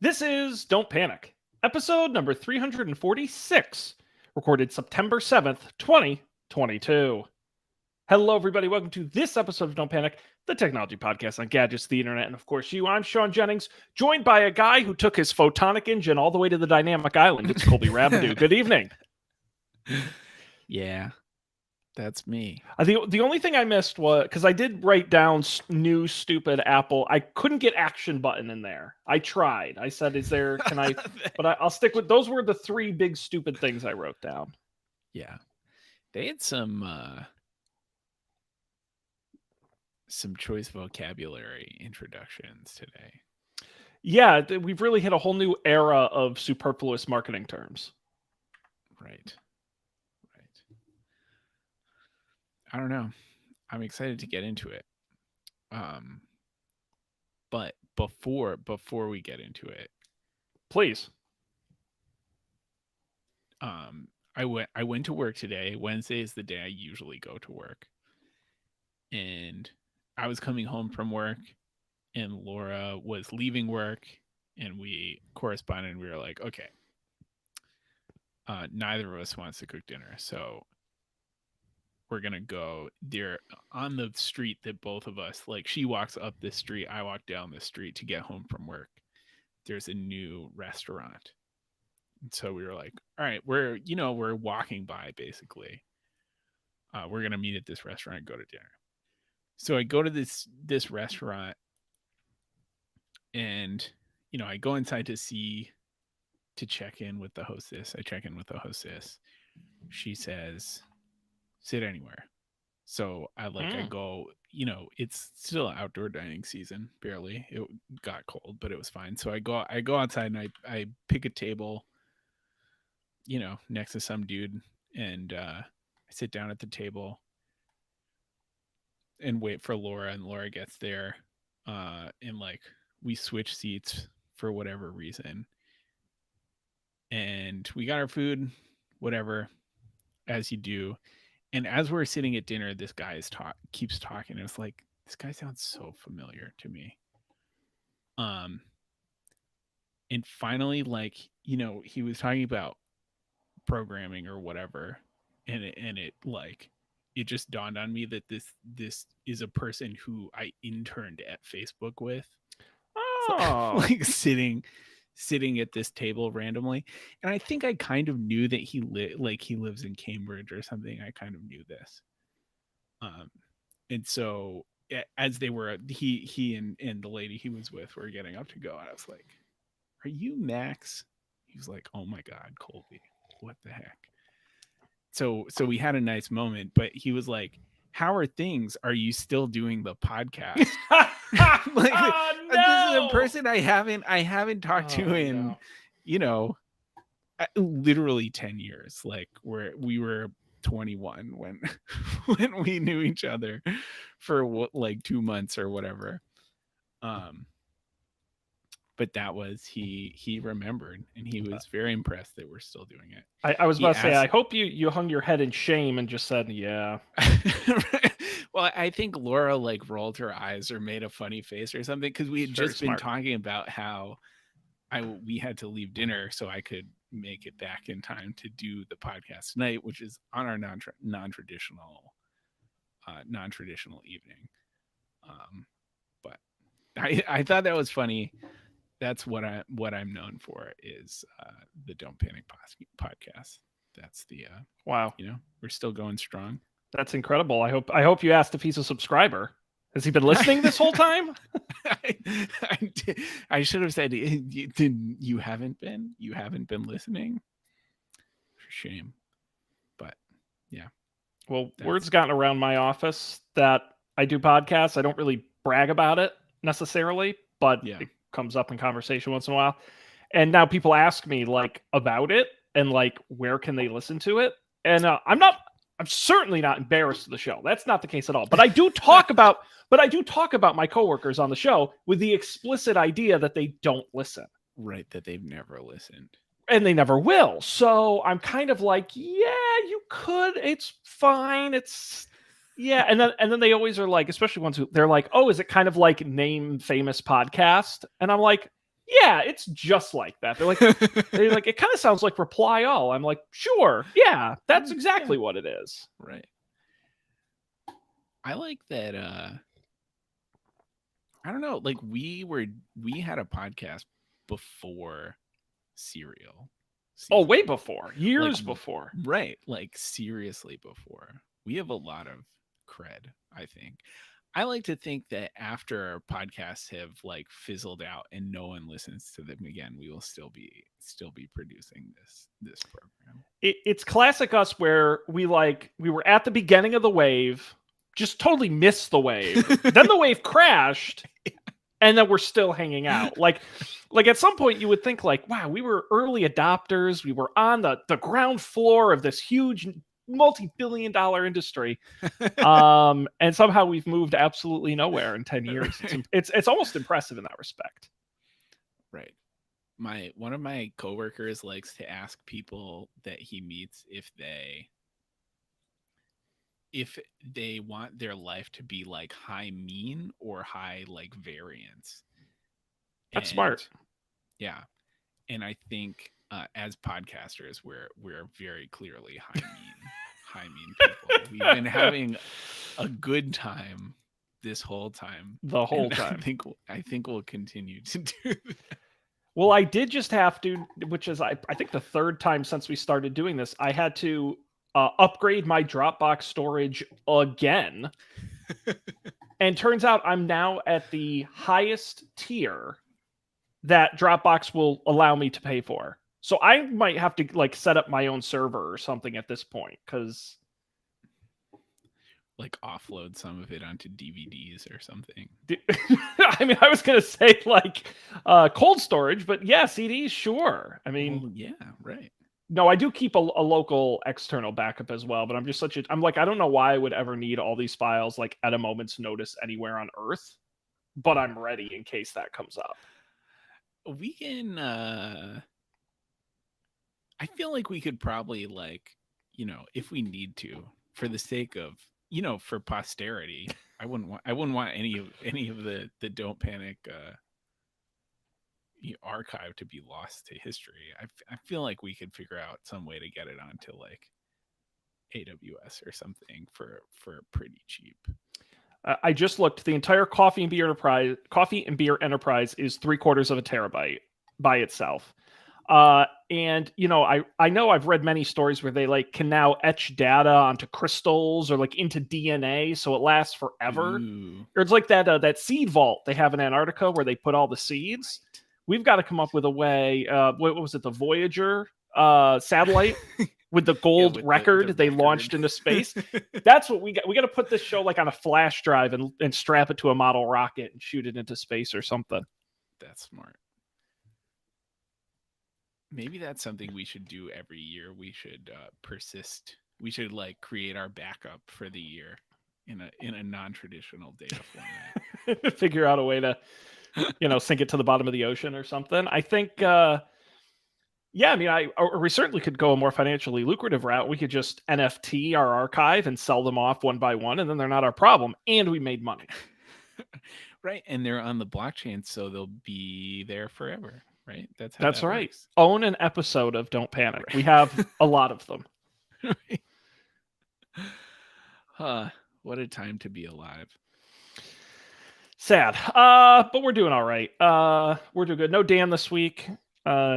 This is Don't Panic, episode number 346, recorded September 7th, 2022. Hello, everybody. Welcome to this episode of Don't Panic, the technology podcast on gadgets, the internet, and of course you. I'm Sean Jennings, joined by a guy who took his photonic engine all the way to the dynamic island. It's Colby Rabideau. Good evening. Yeah, that's me. The only thing I missed was, because I did write down new stupid Apple, I couldn't get action button in there. I tried. I said, can I, but I'll stick with, those were the three big stupid things I wrote down. Yeah. They had some choice vocabulary introductions today. Yeah, we've really hit a whole new era of superfluous marketing terms. Right. I don't know. I'm excited to get into it. But before we get into it, please. I went to work today. Wednesday is the day I usually go to work. And I was coming home from work and Laura was leaving work and we corresponded and we were like, okay, neither of us wants to cook dinner. So we're going to go there on the street that both of us, like she walks up this street, I walk down the street to get home from work. There's a new restaurant. And so we were like, all right, we're walking by basically. We're going to meet at this restaurant and go to dinner. So I go to this restaurant and, I go inside to check in with the hostess. I check in with the hostess. She says, sit anywhere. So I go, it's still outdoor dining season, barely. It got cold, but it was fine. So I go outside and I pick a table, next to some dude, and I sit down at the table and wait for Laura, and Laura gets there, and we switch seats for whatever reason. And we got our food, whatever, as you do. And as we're sitting at dinner, this guy keeps talking. And it's like, this guy sounds so familiar to me. And finally, he was talking about programming or whatever. And it just dawned on me that this is a person who I interned at Facebook with. Oh. Sitting at this table randomly, and I think I kind of knew that he lives in Cambridge or something. I kind of knew this, and so as they were, he and the lady he was with were getting up to go, and I was like, "Are you Max?" He was like, "Oh my God, Colby, what the heck?" So we had a nice moment, but he was like, "How are things? Are you still doing the podcast?" This is a person I haven't talked to in, literally 10 years. Like we were 21 when we knew each other for 2 months or whatever. But that was he remembered, and he was very impressed that we're still doing it. I was about to say, I hope you hung your head in shame and just said, yeah. Well, I think Laura rolled her eyes or made a funny face or something, because we had just been talking about how we had to leave dinner so I could make it back in time to do the podcast tonight, which is on our non-traditional evening. But I thought that was funny. That's what I'm known for, is the Don't Panic podcast. That's the wow. We're still going strong. That's incredible. I hope you asked if he's a subscriber. Has he been listening this whole time? I should have said, you haven't been listening? For shame. But yeah. Well, word's gotten around my office that I do podcasts. I don't really brag about it necessarily, but it comes up in conversation once in a while. And now people ask me about it and where can they listen to it? And I'm certainly not embarrassed of the show. That's not the case at all. But I do talk about my coworkers on the show with the explicit idea that they don't listen. Right, that they've never listened. And they never will. So I'm kind of like, yeah, you could. It's fine. It's yeah. And then they always are like, especially ones who they're like, oh, is it kind of like name famous podcast? And I'm like, Yeah, it's just like that. They're like, it kind of sounds like Reply All. I'm like, sure, yeah, that's exactly what it is. Right. I like that. I don't know. Like we had a podcast before Serial. Oh, way before, years before. Right. Like seriously before. We have a lot of cred, I think. I like to think that after our podcasts have like fizzled out and no one listens to them again, we will still be producing this program. It's classic us where we were at the beginning of the wave, just totally missed the wave. Then the wave crashed, and then we're still hanging out. Like at some point you would think like, wow, we were early adopters. We were on the ground floor of this huge multi-billion-dollar industry, and somehow we've moved absolutely nowhere in 10 years. It's almost impressive in that respect. Right. One of my coworkers likes to ask people that he meets if they want their life to be like high mean or high like variance. That's smart. Yeah. And I think as podcasters, we're very clearly high mean people. We've been having a good time this whole time. The whole time. I think we'll continue to do that. Well, I did just have to, which is I think the third time since we started doing this, I had to upgrade my Dropbox storage again. And turns out I'm now at the highest tier that Dropbox will allow me to pay for. So I might have to like set up my own server or something at this point, because like offload some of it onto DVDs or something. I mean, I was going to say like cold storage, but yeah, CDs, sure. I mean, well, yeah, right. No, I do keep a local external backup as well, but I'm just I'm like, I don't know why I would ever need all these files like at a moment's notice anywhere on Earth, but I'm ready in case that comes up. We can, I feel like we could probably like, if we need to, for the sake of, for posterity, I wouldn't want any of the Don't Panic archive to be lost to history. I feel like we could figure out some way to get it onto like AWS or something for pretty cheap. I just looked. The entire Coffee and Beer Enterprise is 3/4 of a terabyte by itself. And I know I've read many stories where they like can now etch data onto crystals or like into DNA, so it lasts forever. Ooh. Or it's like that seed vault they have in Antarctica where they put all the seeds. We've got to come up with a way. What was it? The Voyager satellite with the gold record they launched into space. That's what we got. We got to put this show like on a flash drive and strap it to a model rocket and shoot it into space or something. That's smart. Maybe that's something we should do every year. We should persist. We should like create our backup for the year in a non-traditional data format. Figure out a way to, sink it to the bottom of the ocean or something. I think, we certainly could go a more financially lucrative route. We could just NFT our archive and sell them off one by one, and then they're not our problem, and we made money. Right, and they're on the blockchain, so they'll be there forever. Right, that's right. Works. Own an episode of Don't Panic. Right. We have a lot of them. Right. What a time to be alive. Sad, but we're doing all right. We're doing good. No Dan this week.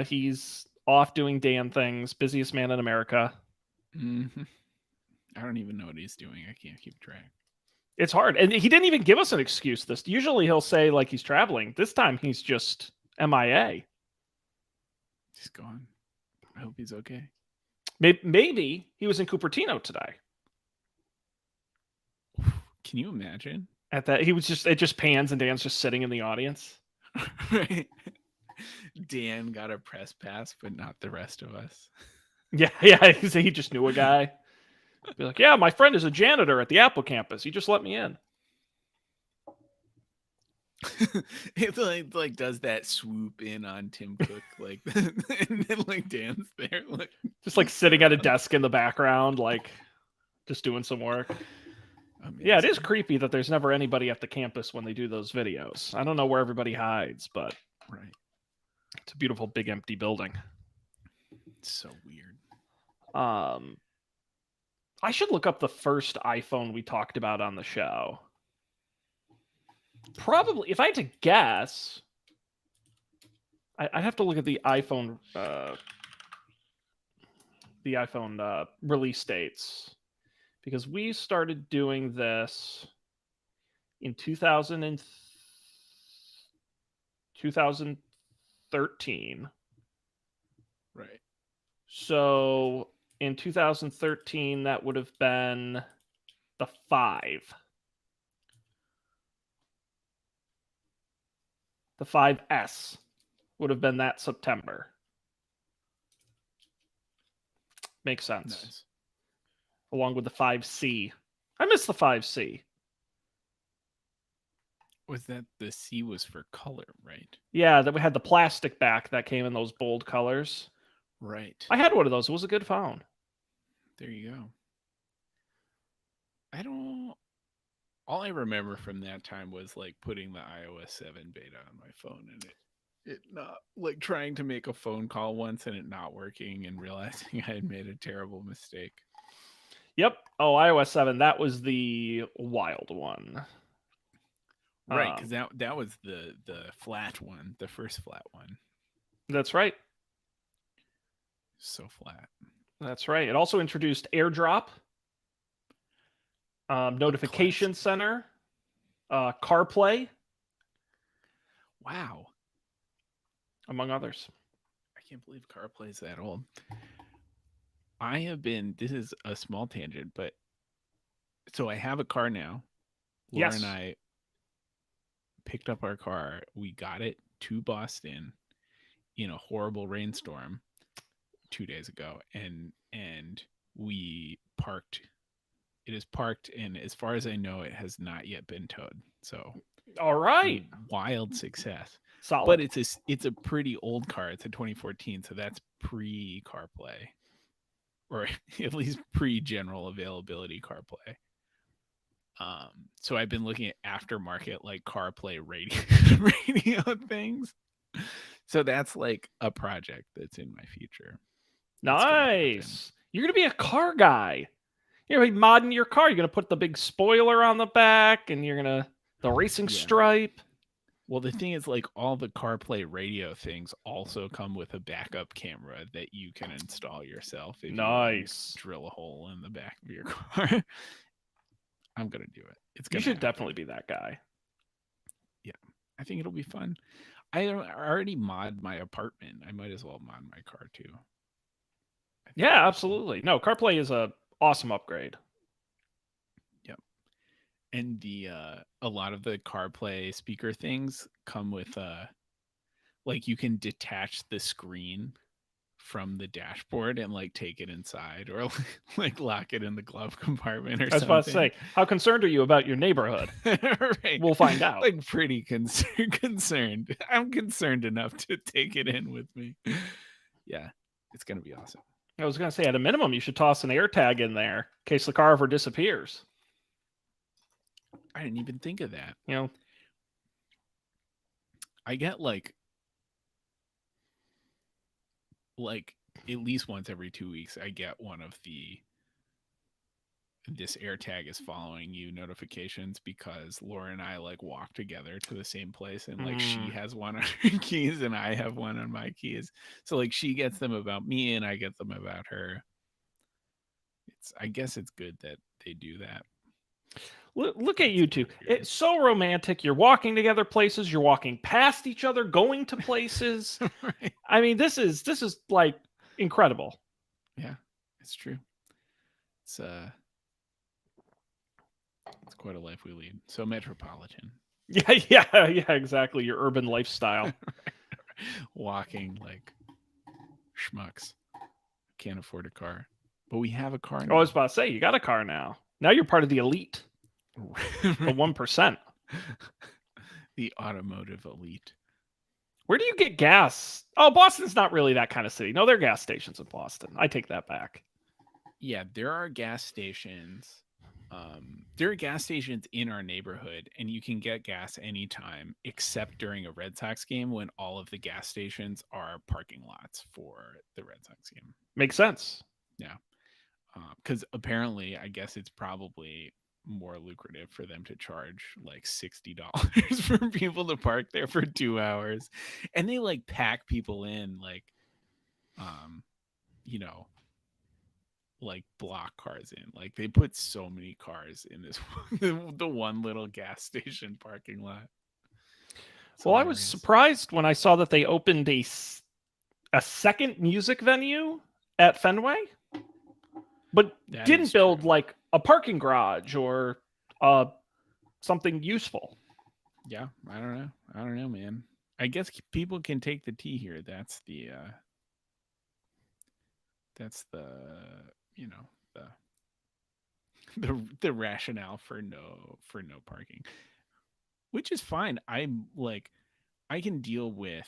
He's off doing Dan things. Busiest man in America. Mm-hmm. I don't even know what he's doing. I can't keep track. It's hard, and he didn't even give us an excuse. Usually he'll say like he's traveling. This time he's just MIA. He's gone. I hope he's okay. Maybe he was in Cupertino today. Can you imagine? At that, it just pans and Dan's just sitting in the audience. Right. Dan got a press pass, but not the rest of us. Yeah. He just knew a guy. Be like, yeah, my friend is a janitor at the Apple campus. He just let me in. It like does that swoop in on Tim Cook, like, and then like Dan's there, like just like sitting at a desk in the background, like just doing some work. Amazing. Yeah, it is creepy that there's never anybody at the campus when they do those videos. I don't know where everybody hides, but right. It's a beautiful big empty building. It's so weird. I should look up the first iPhone we talked about on the show. Probably, if I had to guess, I'd have to look at the iPhone release dates, because we started doing this in 2013. Right. So in 2013, that would have been the 5. The 5S would have been that September. Makes sense. Nice. Along with the 5C. I miss the 5C. Was that the C was for color, right? Yeah, that we had the plastic back that came in those bold colors. Right. I had one of those. It was a good phone. There you go. All I remember from that time was like putting the iOS 7 beta on my phone and it not like trying to make a phone call once and it not working and realizing I had made a terrible mistake. Yep. Oh, iOS 7. That was the wild one. Right, because that was the flat one, the first flat one. That's right. So flat. That's right. It also introduced AirDrop, Notification Center, CarPlay. Wow. Among others. I can't believe CarPlay is that old. This is a small tangent, but so I have a car now. Laura and I picked up our car. We got it to Boston in a horrible rainstorm 2 days ago, and we parked. It is parked, and as far as I know, it has not yet been towed. So, all right, wild success. Solid. But it's a pretty old car. It's a 2014, so that's pre CarPlay, or at least pre general availability CarPlay. So I've been looking at aftermarket like CarPlay radio things. So that's like a project that's in my future. Nice. You're gonna be a car guy. You're gonna be modding your car. You're gonna put the big spoiler on the back, and you're gonna the racing stripe. Well, the thing is, like, all the CarPlay radio things also come with a backup camera that you can install yourself. If nice. You drill a hole in the back of your car. I'm gonna do it. You should definitely be that guy. Yeah, I think it'll be fun. I already mod my apartment. I might as well mod my car too. Yeah, absolutely. No, CarPlay is a awesome upgrade. Yep. And a lot of the CarPlay speaker things come with like you can detach the screen from the dashboard and like take it inside or like lock it in the glove compartment or something. I was about to say, how concerned are you about your neighborhood? Right. We'll find out. Like pretty concerned. I'm concerned enough to take it in with me. Yeah, it's going to be awesome. I was going to say, at a minimum, you should toss an AirTag in there in case the car ever disappears. I didn't even think of that. You know, I get like at least once every 2 weeks, I get one of this AirTag is following you notifications because Laura and I like walk together to the same place, and like she has one on her keys and I have one on my keys. So like she gets them about me and I get them about her. I guess it's good that they do that. Look at you two. It's so romantic. You're walking together places. You're walking past each other, going to places. Right. I mean, this is like incredible. Yeah, it's true. It's quite a life we lead. So metropolitan. Yeah, exactly. Your urban lifestyle. Walking like schmucks. Can't afford a car. But we have a car now. I was about to say, you got a car now. Now you're part of the elite. The 1%. The automotive elite. Where do you get gas? Oh, Boston's not really that kind of city. No, there are gas stations in Boston. I take that back. Yeah, there are gas stations. there are gas stations in our neighborhood, and you can get gas anytime except during a Red Sox game when all of the gas stations are parking lots for the Red Sox game. Makes sense. Yeah. Because apparently, I guess it's probably more lucrative for them to charge like $60 for people to park there for 2 hours. And they like pack people in like, you know, like block cars in. Like they put so many cars in this the one little gas station parking lot. Well, I was surprised when I saw that they opened a second music venue at Fenway, but didn't build like a parking garage or something useful. Yeah, I don't know, man. I guess people can take the tea here. That's the you know, the rationale for no parking, which is fine. I'm like, I can deal with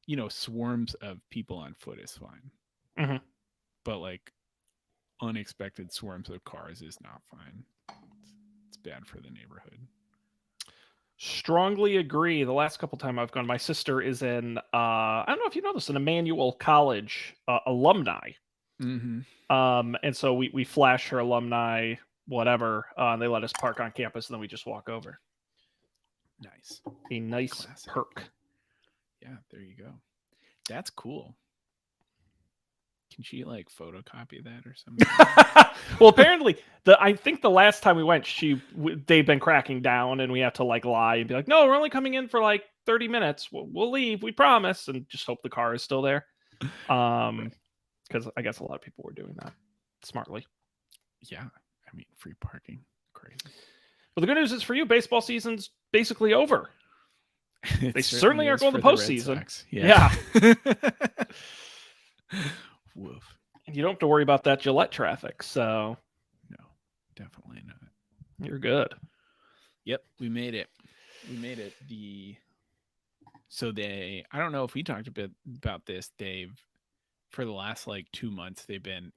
you know, swarms of people on foot is fine. Mm-hmm. But like unexpected swarms of cars is not fine. It's bad for the neighborhood. Strongly agree. The last couple times I've gone, my sister is in I don't know if you know this, an Emmanuel College alumni. Mm-hmm. And so we flash her alumni, whatever. They let us park on campus, and then we just walk over. Nice. A nice Classic. Perk. Yeah, there you go. That's cool. Can she like photocopy that or something? Well, apparently, I think the last time we went, they've been cracking down, and we have to like lie and be like, "No, we're only coming in for like 30 minutes. We'll leave, we promise," and just hope the car is still there. Because I guess a lot of people were doing that smartly. Yeah, I mean, free parking, crazy. Well, the good news is for you, baseball season's basically over. They certainly aren't going to the postseason. Yeah. Woof. And you don't have to worry about that Gillette traffic, so no, definitely not. You're good. Yep, we made it. I don't know if we talked a bit about this. For the last like 2 months, they've been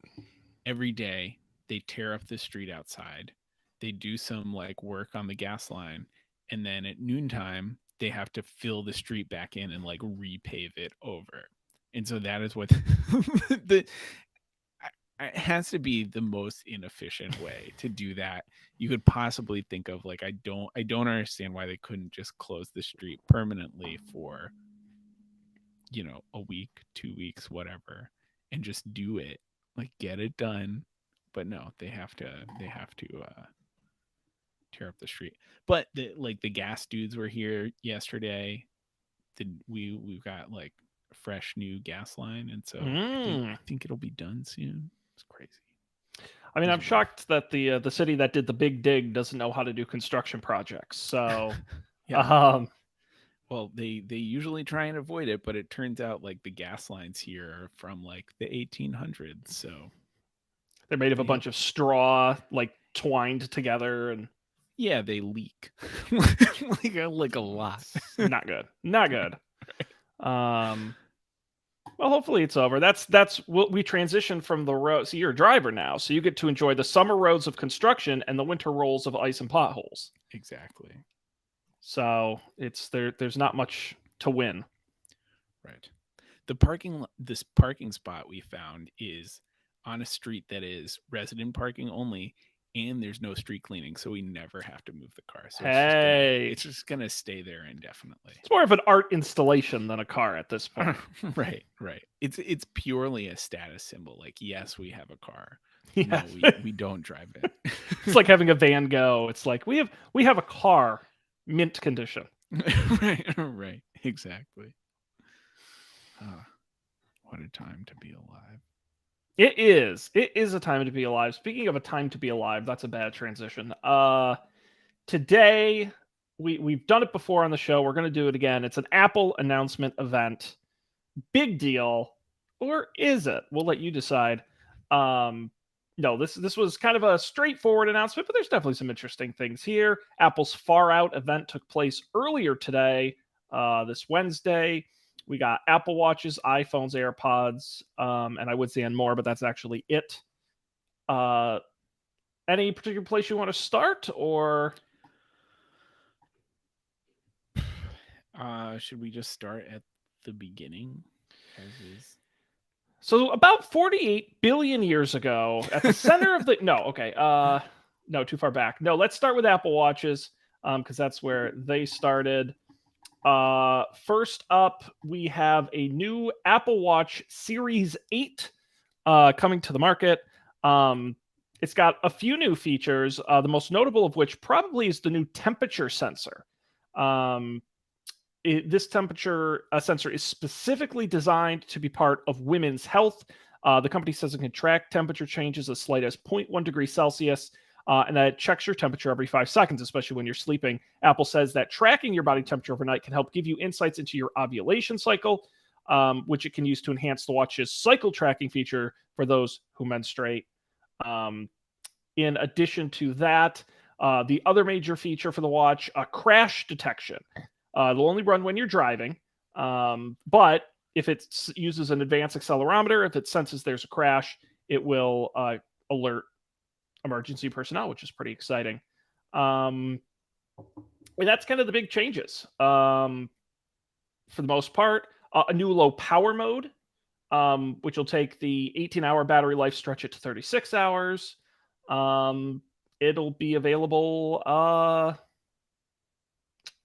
every day they tear up the street outside. They do some like work on the gas line, and then at noontime they have to fill the street back in and like repave it over. And so that is what it has to be the most inefficient way to do that you could possibly think of. Like I don't understand why they couldn't just close the street permanently for, you know, a week, 2 weeks, whatever, and just do it, like get it done. But no, they have to tear up the street. But the gas dudes were here yesterday. We've got like fresh new gas line, and so I think it'll be done soon. It's crazy. I mean, I'm shocked that the city that did the big dig doesn't know how to do construction projects. So yeah. Well, they usually try and avoid it, but it turns out like the gas lines here are from like the 1800s, so they're made of a bunch of straw like twined together, and yeah, they leak like a lot. Not good. Well, hopefully it's over. That's what we transition from the road. So you're a driver now, so you get to enjoy the summer roads of construction and the winter rolls of ice and potholes. Exactly. So there's not much to win. Right. This parking spot we found is on a street that is resident parking only, and there's no street cleaning, so we never have to move the car. So it's just gonna stay there indefinitely. It's more of an art installation than a car at this point. Right. It's purely a status symbol. Like, yes, we have a car. Yeah. No, we don't drive it. It's like having a Van Gogh. It's like we have a car, mint condition. Right. Exactly. What a time to be alive. It is a time to be alive. Speaking of a time to be alive, that's a bad transition. Today, we've done it before on the show. We're going to do it again. It's an Apple announcement event. Big deal. Or is it? We'll let you decide. No, this was kind of a straightforward announcement, but there's definitely some interesting things here. Apple's Far Out event took place earlier today, this Wednesday. We got Apple Watches, iPhones, AirPods, and I would say and more, but that's actually it. Any particular place you want to start, or should we just start at the beginning as is? So about 48 billion years ago, at the center of the no, too far back. No, let's start with Apple Watches, because that's where they started. First up, we have a new Apple Watch Series 8 coming to the market. It's got a few new features, the most notable of which probably is the new temperature sensor. This temperature sensor is specifically designed to be part of women's health. The company says it can track temperature changes as slight as 0.1 degrees Celsius, and that it checks your temperature every 5 seconds, especially when you're sleeping. Apple says that tracking your body temperature overnight can help give you insights into your ovulation cycle, which it can use to enhance the watch's cycle tracking feature for those who menstruate. In addition to that, the other major feature for the watch, crash detection. It'll only run when you're driving, but if it uses an advanced accelerometer, if it senses there's a crash, it will alert emergency personnel, which is pretty exciting. And that's kind of the big changes. For the most part, a new low power mode, which will take the 18-hour battery life, stretch it to 36 hours. It'll be available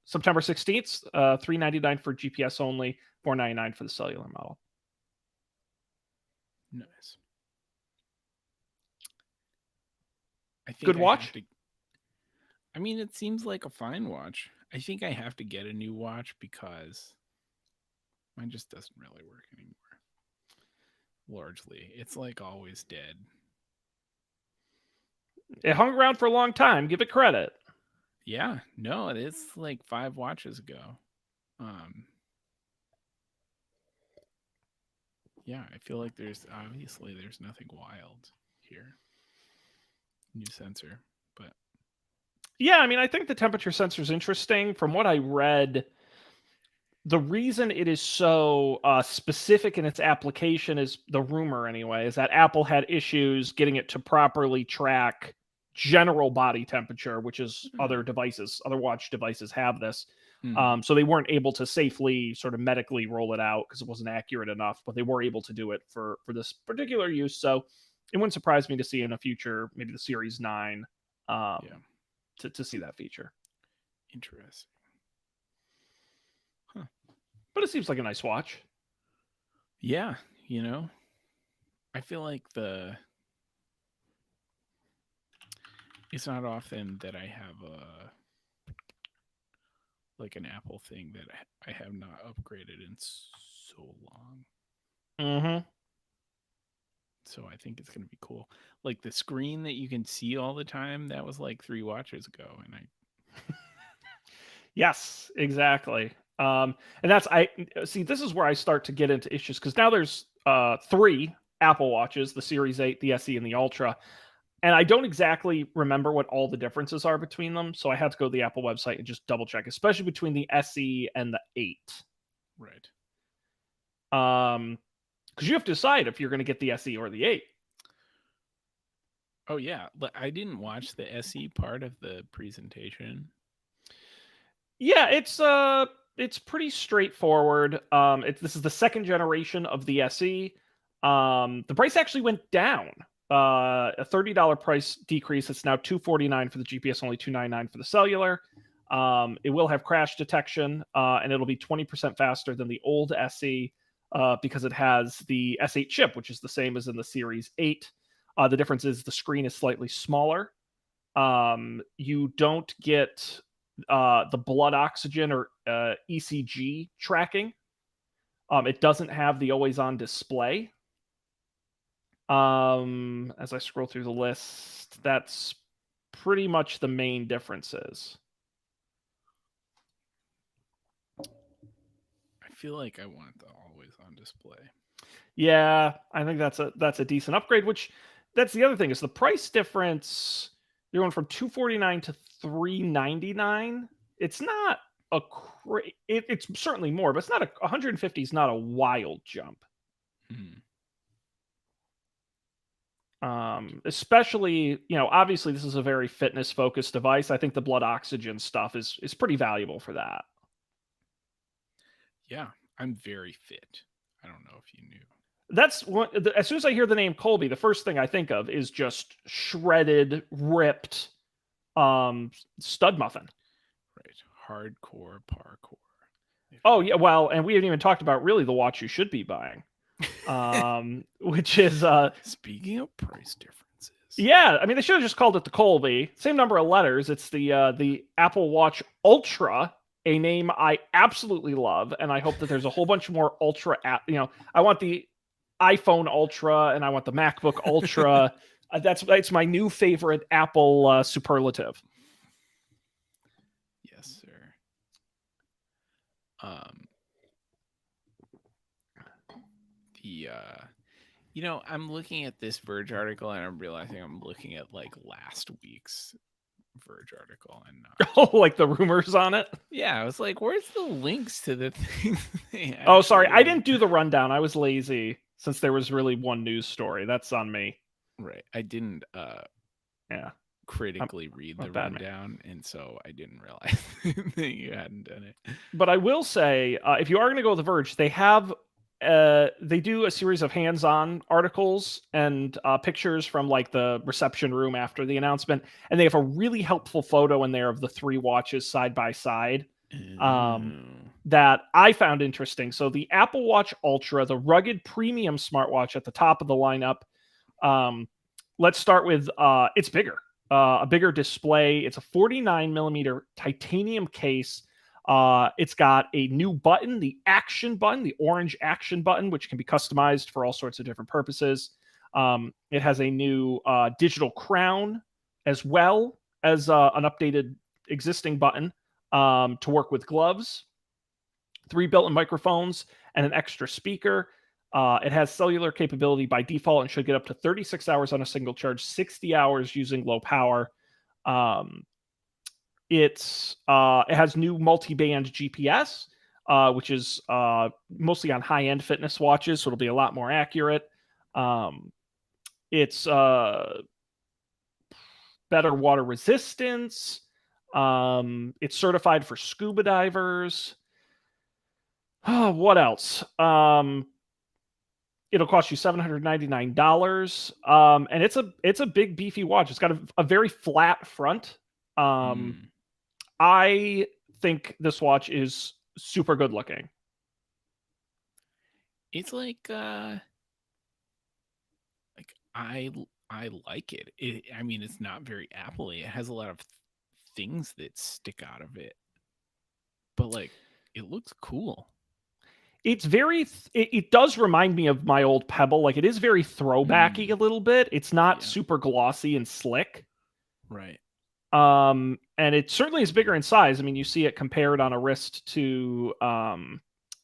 September 16th, $399 for GPS only, $499 for the cellular model. Nice. I think Good watch? I mean, it seems like a fine watch. I think I have to get a new watch because mine just doesn't really work anymore. Largely. It's like always dead. It hung around for a long time. Give it credit. Yeah, no, it's like 5 watches ago. Yeah, I feel like there's nothing wild here. New sensor, but yeah, I mean, I think the temperature sensor is interesting. From what I read, the reason it is so specific in its application is the rumor, anyway, is that Apple had issues getting it to properly track general body temperature, which is other watch devices have this. So they weren't able to safely sort of medically roll it out because it wasn't accurate enough, but they were able to do it for this particular use. So it wouldn't surprise me to see in a future, maybe the Series 9, to see that feature. Interesting. Huh. But it seems like a nice watch. Yeah, I feel like it's not often that I have an Apple thing that I have not upgraded in so long. Mm-hmm. So I think it's going to be cool. Like the screen that you can see all the time, that was like 3 watches ago, and I. Yes, exactly. And that's this is where I start to get into issues, because now there's 3 Apple Watches: the Series 8, the SE, and the Ultra. And I don't exactly remember what all the differences are between them, so I had to go to the Apple website and just double check, especially between the SE and the 8. Right. Because you have to decide if you're going to get the SE or the 8. Oh yeah, I didn't watch the SE part of the presentation. Yeah, it's pretty straightforward. This is the 2nd generation of the SE. The price actually went down. A $30 price decrease. It's now $249 for the GPS, only $299 for the cellular. It will have crash detection, and it'll be 20% faster than the old SE because it has the S8 chip, which is the same as in the Series 8. The difference is the screen is slightly smaller. You don't get the blood oxygen or ECG tracking. It doesn't have the always-on display. As I scroll through the list, that's pretty much the main differences. I feel like I want the always-on display. Yeah, I think that's a decent upgrade. Which, that's the other thing, is the price difference. You're going from $249 to $399. It's not it's certainly more, but it's not 150 is not a wild jump. Especially, obviously this is a very fitness focused device. I think the blood oxygen stuff is pretty valuable for that. Yeah, I'm very fit. I don't know if you knew. That's one. As soon as I hear the name Colby, the first thing I think of is just shredded, ripped, stud muffin. Right, hardcore parkour. Oh yeah, well, and we haven't even talked about really the watch you should be buying, which is speaking of price differences. Yeah, I mean they should have just called it the Colby. Same number of letters. It's the Apple Watch Ultra, a name I absolutely love, and I hope that there's a whole bunch more Ultra. I want the iPhone Ultra and I want the MacBook Ultra. That's my new favorite Apple superlative. Yes, sir. I'm looking at this Verge article and I'm realizing I'm looking at like last week's Verge article and not like the rumors on it. Yeah, I was like, where's the links to the thing? Oh, sorry, I didn't do the rundown. I was lazy since there was really one news story. That's on me. Right, I didn't. Critically read the rundown, and so I didn't realize that you hadn't done it. But I will say, if you are going to go with The Verge, they do a series of hands-on articles and pictures from like the reception room after the announcement, and they have a really helpful photo in there of the three watches side by side that I found interesting. So the Apple Watch Ultra, the rugged premium smartwatch at the top of the lineup. Let's start with it's bigger. A bigger display. It's a 49 millimeter titanium case. It's got a new button, the action button, the orange action button, which can be customized for all sorts of different purposes. It has a new digital crown, as well as an updated existing button to work with gloves, 3 built-in microphones, and an extra speaker. It has cellular capability by default and should get up to 36 hours on a single charge, 60 hours using low power. It has new multi-band GPS, which is mostly on high-end fitness watches, so it'll be a lot more accurate. It's better water resistance. It's certified for scuba divers. What else? It'll cost you $799, and it's a big beefy watch. It's got a very flat front. I think this watch is super good looking. It's like I like it. I mean, it's not very Apple-y. It has a lot of things that stick out of it, but like it looks cool. It's very it does remind me of my old Pebble. Like it is very throwbacky a little bit. It's not super glossy and slick. Right. And it certainly is bigger in size. I mean, you see it compared on a wrist to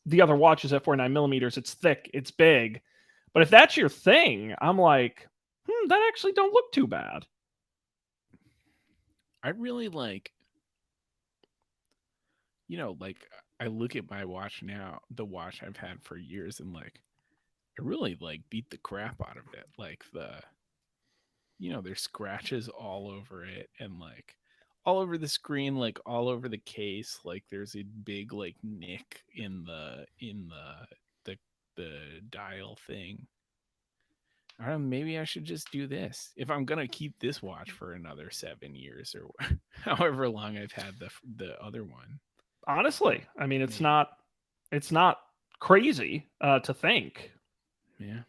the other watches at 49 millimeters. It's thick, it's big. But if that's your thing, I'm like, that actually don't look too bad. I really like, like I look at my watch now, the watch I've had for years, and like I really like beat the crap out of it. Like there's scratches all over it and like all over the screen, like all over the case. Like there's a big like nick in the dial thing. I don't know, maybe I should just do this if I'm gonna keep this watch for another 7 years or however long I've had the other one. Honestly, I mean, it's not crazy to think. Yeah.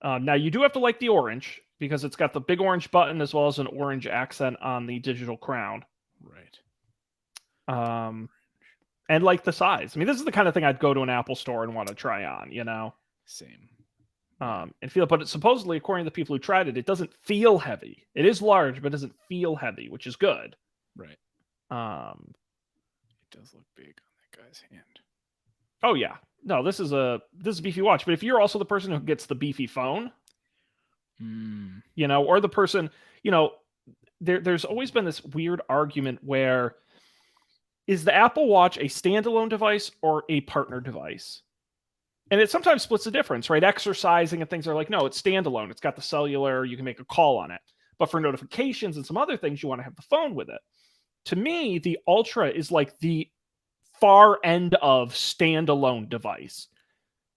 Now you do have to like the orange because it's got the big orange button as well as an orange accent on the digital crown. Right. And like the size. I mean, this is the kind of thing I'd go to an Apple store and want to try on, Same. And feel, but supposedly, according to the people who tried it, it doesn't feel heavy. It is large, but it doesn't feel heavy, which is good. Right. It does look big on that guy's hand. Oh yeah. No, this is a beefy watch. But if you're also the person who gets the beefy phone, or the person, there's always been this weird argument where is the Apple Watch a standalone device or a partner device? And it sometimes splits the difference, right? Exercising and things are like, no, it's standalone. It's got the cellular. You can make a call on it. But for notifications and some other things, you want to have the phone with it. To me, the Ultra is like the far end of standalone device.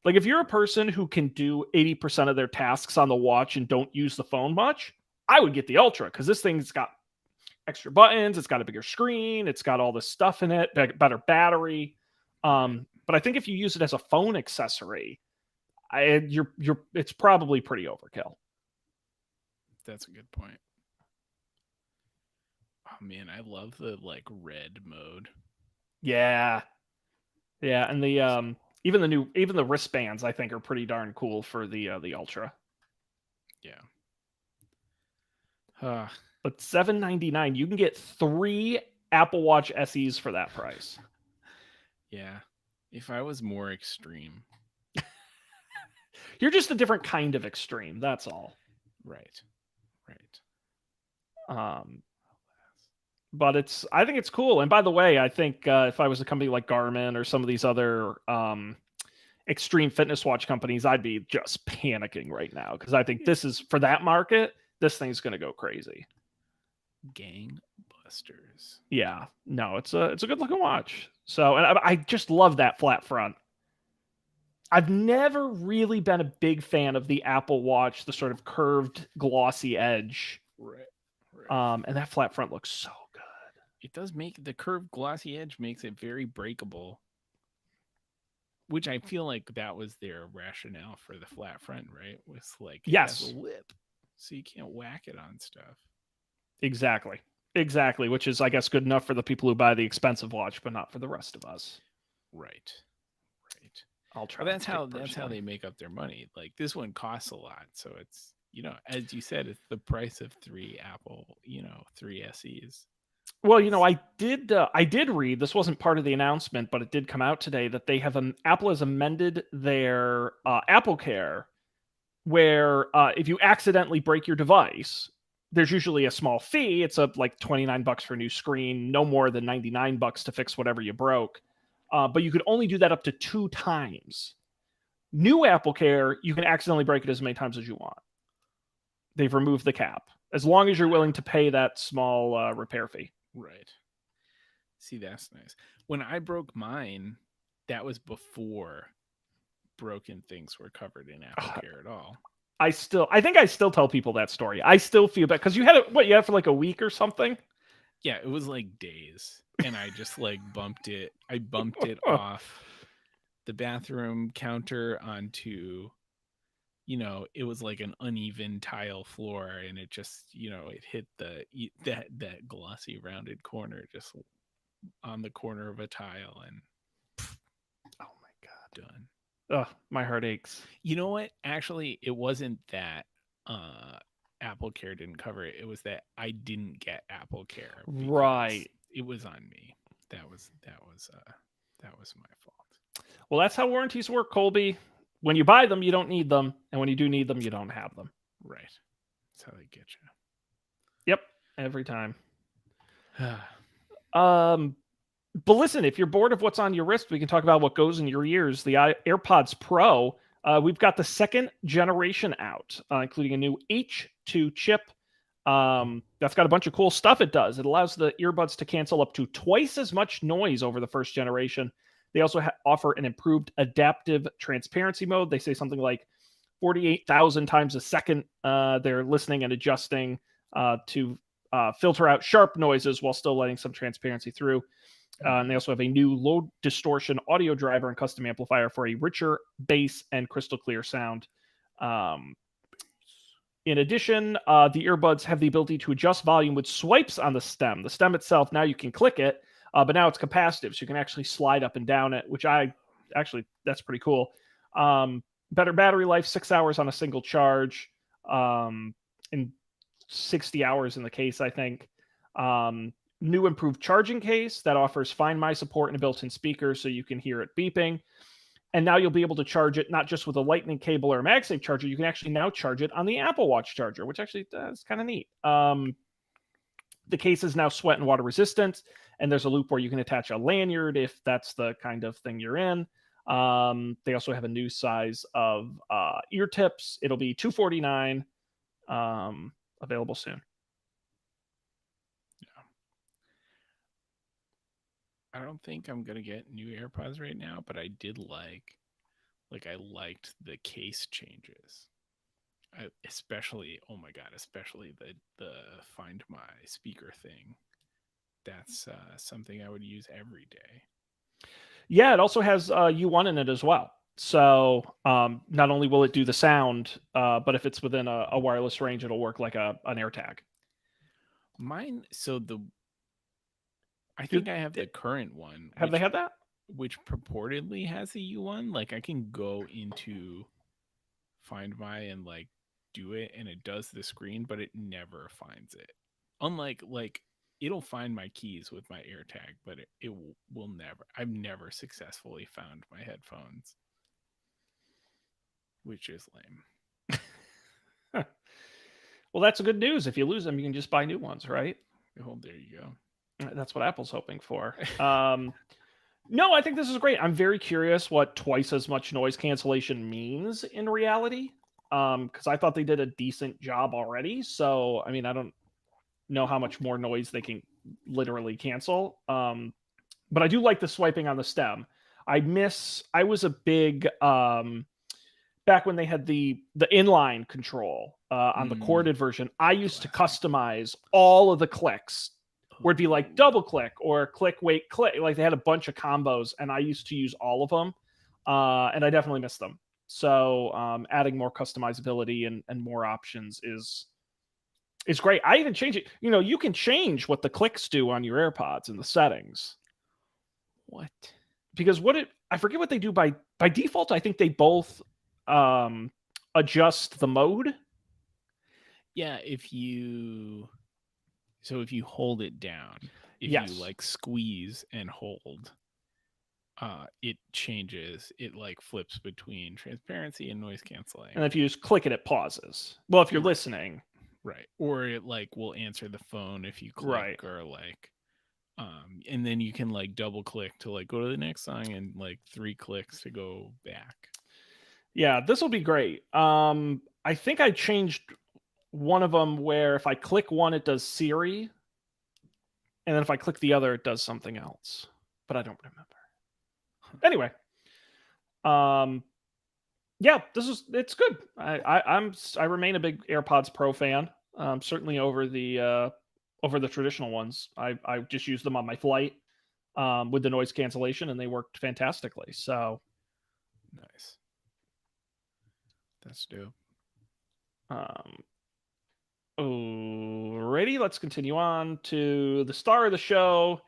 Like if you're a person who can do 80% of their tasks on the watch and don't use the phone much, I would get the Ultra because this thing's got extra buttons, it's got a bigger screen, it's got all this stuff in it, better battery. But I think if you use it as a phone accessory, it's probably pretty overkill. That's a good point. Oh man, I love the like red mode. Yeah, and the even the wristbands I think are pretty darn cool for the Ultra. Yeah. But $799, you can get 3 Apple Watch SEs for that price. Yeah. If I was more extreme. You're just a different kind of extreme, that's all. Right. But I think it's cool. And by the way, I think if I was a company like Garmin or some of these other extreme fitness watch companies, I'd be just panicking right now because I think this is for that market. This thing's going to go crazy. Gangbusters. Yeah, no, it's a good looking watch. So, and I just love that flat front. I've never really been a big fan of the Apple Watch, the sort of curved, glossy edge. Right. And that flat front looks so good. It does make the curved, glossy edge makes it very breakable. Which I feel like that was their rationale for the flat front, right? Was like it has a lip, so you can't whack it on stuff. Exactly, which is, I guess, good enough for the people who buy the expensive watch, but not for the rest of us. Right. I'll try. Well, that's how they make up their money. Like this one costs a lot, so it's, you know, as you said, it's the price of 3 Apple, 3 SEs. Well, I did read, this wasn't part of the announcement, but it did come out today that Apple has amended their Apple Care, where if you accidentally break your device, there's usually a small fee. It's like $29 for a new screen, no more than $99 to fix whatever you broke. But you could only do that up to 2 times. New Apple Care, you can accidentally break it as many times as you want. They've removed the cap, as long as you're willing to pay that small repair fee. Right. See, that's nice. When I broke mine, that was before broken things were covered in Apple Care at all. I think I still tell people that story. I still feel bad because you had it. What, you had it for like a week or something? Yeah, it was like days, and I just like bumped it. I bumped it off the bathroom counter onto, it was like an uneven tile floor, and it just, it hit that glossy rounded corner just on the corner of a tile, and oh my god, done. Ugh, my heart aches. You know what? Actually, it wasn't that Apple Care didn't cover it. It was that I didn't get Apple Care. Right. It was on me. That was my fault. Well, that's how warranties work, Colby. When you buy them, you don't need them, and when you do need them, you don't have them. Right. That's how they get you. Yep, every time. But listen, if you're bored of what's on your wrist, we can talk about what goes in your ears. The AirPods Pro, we've got the 2nd generation out, including a new H2 chip. That's got a bunch of cool stuff it does. It allows the earbuds to cancel up to twice as much noise over the 1st generation. They also offer an improved adaptive transparency mode. They say something like 48,000 times a second they're listening and adjusting to filter out sharp noises while still letting some transparency through. And they also have a new low distortion audio driver and custom amplifier for a richer bass and crystal clear sound. In addition, the earbuds have the ability to adjust volume with swipes on the stem. The stem itself, now you can click it, but now it's capacitive, so you can actually slide up and down it, which that's pretty cool. Better battery life, 6 hours on a single charge, and 60 hours in the case, I think. New improved charging case that offers Find My support and a built-in speaker so you can hear it beeping. And now you'll be able to charge it not just with a lightning cable or a MagSafe charger. You can actually now charge it on the Apple Watch charger, which actually is kind of neat. The case is now sweat and water resistant, and there's a loop where you can attach a lanyard if that's the kind of thing you're in. They also have a new size of ear tips. It'll be $249, available soon. Yeah. I don't think I'm gonna get new AirPods right now, but I did I liked the case changes. Especially, oh my god, especially the Find My speaker thing. That's something I would use every day. Yeah, it also has U1 in it as well. So not only will it do the sound, but if it's within a wireless range, it'll work like an AirTag. Mine, I think I have the current one. Have they had that? Which purportedly has a U1. Like I can go into Find My and like do it, and it does the screen, but it never finds it. Unlike it'll find my keys with my AirTag, but it will never. I've never successfully found my headphones, which is lame. Well, that's good news. If you lose them, you can just buy new ones, right? Well, there you go. That's what Apple's hoping for. No, I think this is great. I'm very curious what twice as much noise cancellation means in reality, because I thought they did a decent job already. So, I mean, I don't know how much more noise they can literally cancel. But I do like the swiping on the stem. I was a big back when they had the inline control on the corded version. I used to customize all of the clicks, where it'd be like double click or click, wait, click. Like they had a bunch of combos, and I used to use all of them, and I definitely miss them. So adding more customizability and more options is great. I even change it. You know, you can change what the clicks do on your AirPods in the settings. What? Because I forget what they do by default. I think they both adjust the mode. Yeah, if you hold it down, if yes. you like squeeze and hold, it changes. It like flips between transparency and noise canceling. And if you just click it pauses. Well, if you're listening. Right. Or it like will answer the phone if you click, right. or like and then you can like double click to like go to the next song, and like 3 clicks to go back. Yeah, this will be great. I think I changed one of them where if I click one, it does Siri, and then if I click the other, it does something else. But I don't remember. Anyway, yeah, it's good. I remain a big AirPods Pro fan. Certainly over the traditional ones. I just used them on my flight with the noise cancellation, and they worked fantastically. So nice. That's dope. Alrighty, let's continue on to the star of the show,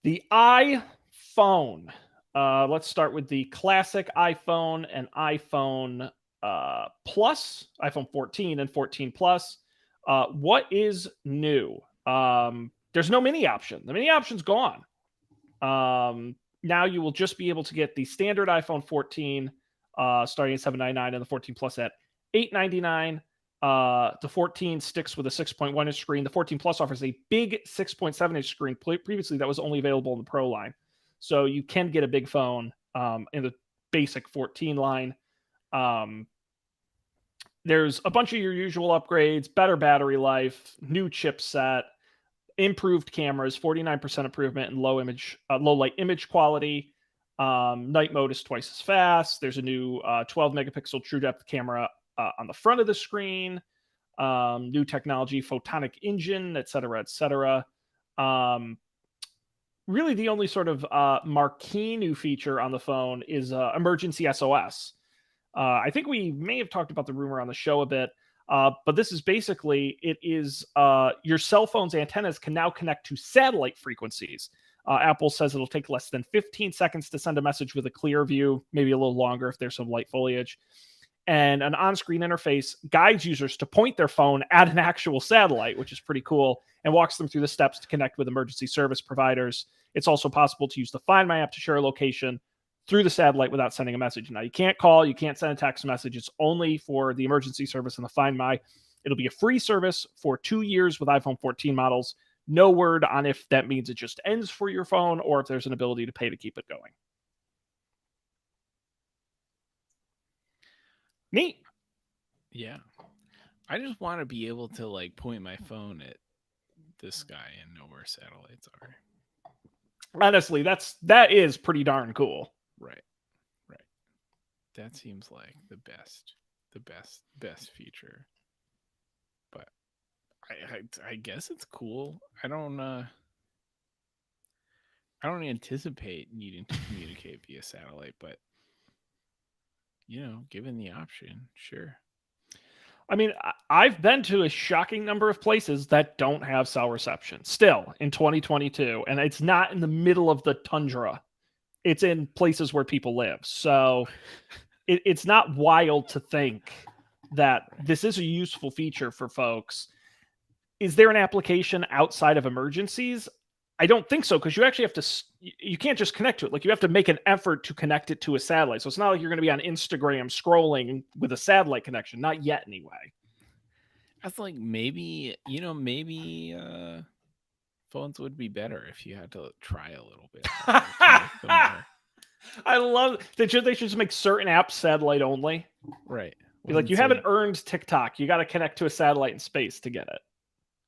the iPhone. Let's start with the classic iPhone and iPhone Plus, iPhone 14 and 14 Plus. What is new? There's no mini option. The mini option's gone. Now you will just be able to get the standard iPhone 14 starting at $799 and the 14 Plus at $899. The 14 sticks with a 6.1 inch screen. The 14 Plus offers a big 6.7 inch screen. Previously, that was only available in the Pro line. So you can get a big phone in the basic 14 line. There's a bunch of your usual upgrades, better battery life, new chipset, improved cameras, 49% improvement in low light image quality. Night mode is twice as fast. There's a new 12 megapixel true depth camera on the front of the screen. New technology, photonic engine, et cetera, et cetera. Really, the only sort of marquee new feature on the phone is emergency SOS. I think we may have talked about the rumor on the show a bit, but this is basically, it is your cell phone's antennas can now connect to satellite frequencies. Apple says it'll take less than 15 seconds to send a message with a clear view, maybe a little longer if there's some light foliage. And an on-screen interface guides users to point their phone at an actual satellite, which is pretty cool, and walks them through the steps to connect with emergency service providers. It's also possible to use the Find My app to share a location through the satellite without sending a message. Now, you can't call, you can't send a text message. It's only for the emergency service and the Find My. It'll be a free service for 2 years with iPhone 14 models. No word on if that means it just ends for your phone or if there's an ability to pay to keep it going. Neat. Yeah. I just want to be able to like point my phone at the sky and know where satellites are. Honestly, that is pretty darn cool. Right. That seems like the best feature. But I guess it's cool. I don't anticipate needing to communicate via satellite, but given the option, sure. I mean, I've been to a shocking number of places that don't have cell reception still in 2022, and it's not in the middle of the tundra. It's in places where people live. So it's not wild to think that this is a useful feature for folks. Is there an application outside of emergencies? I don't think so, because you actually have to, you can't just connect to it. Like, you have to make an effort to connect it to a satellite. So it's not like you're going to be on Instagram scrolling with a satellite connection. Not yet, anyway. That's like maybe phones would be better if you had to try a little bit. I love they should just make certain apps satellite only. Right. Be like, you haven't earned TikTok. You got to connect to a satellite in space to get it.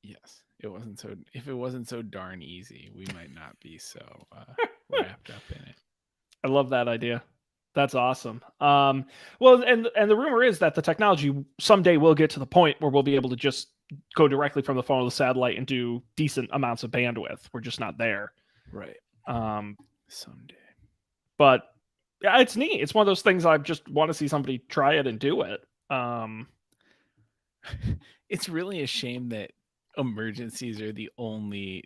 Yes. If it wasn't so darn easy, we might not be so wrapped up in it. I love that idea. That's awesome. Well, and the rumor is that the technology someday will get to the point where we'll be able to just go directly from the phone to the satellite and do decent amounts of bandwidth. We're just not there. Right. Someday. But yeah, it's neat. It's one of those things I just want to see somebody try it and do it. It's really a shame that emergencies are the only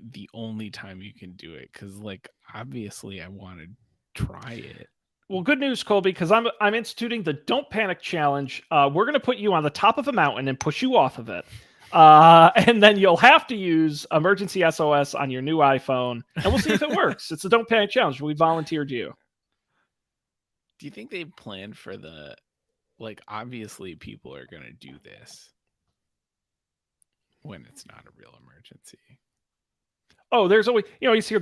time you can do it, because like obviously I want to try it. Well, good news, Colby, because I'm instituting the Don't Panic Challenge. We're going to put you on the top of a mountain and push you off of it. And then you'll have to use Emergency SOS on your new iPhone, and we'll see if it works. It's the Don't Panic Challenge. We volunteered you. Do you think they planned for obviously people are going to do this when it's not a real emergency? Oh, there's always, you hear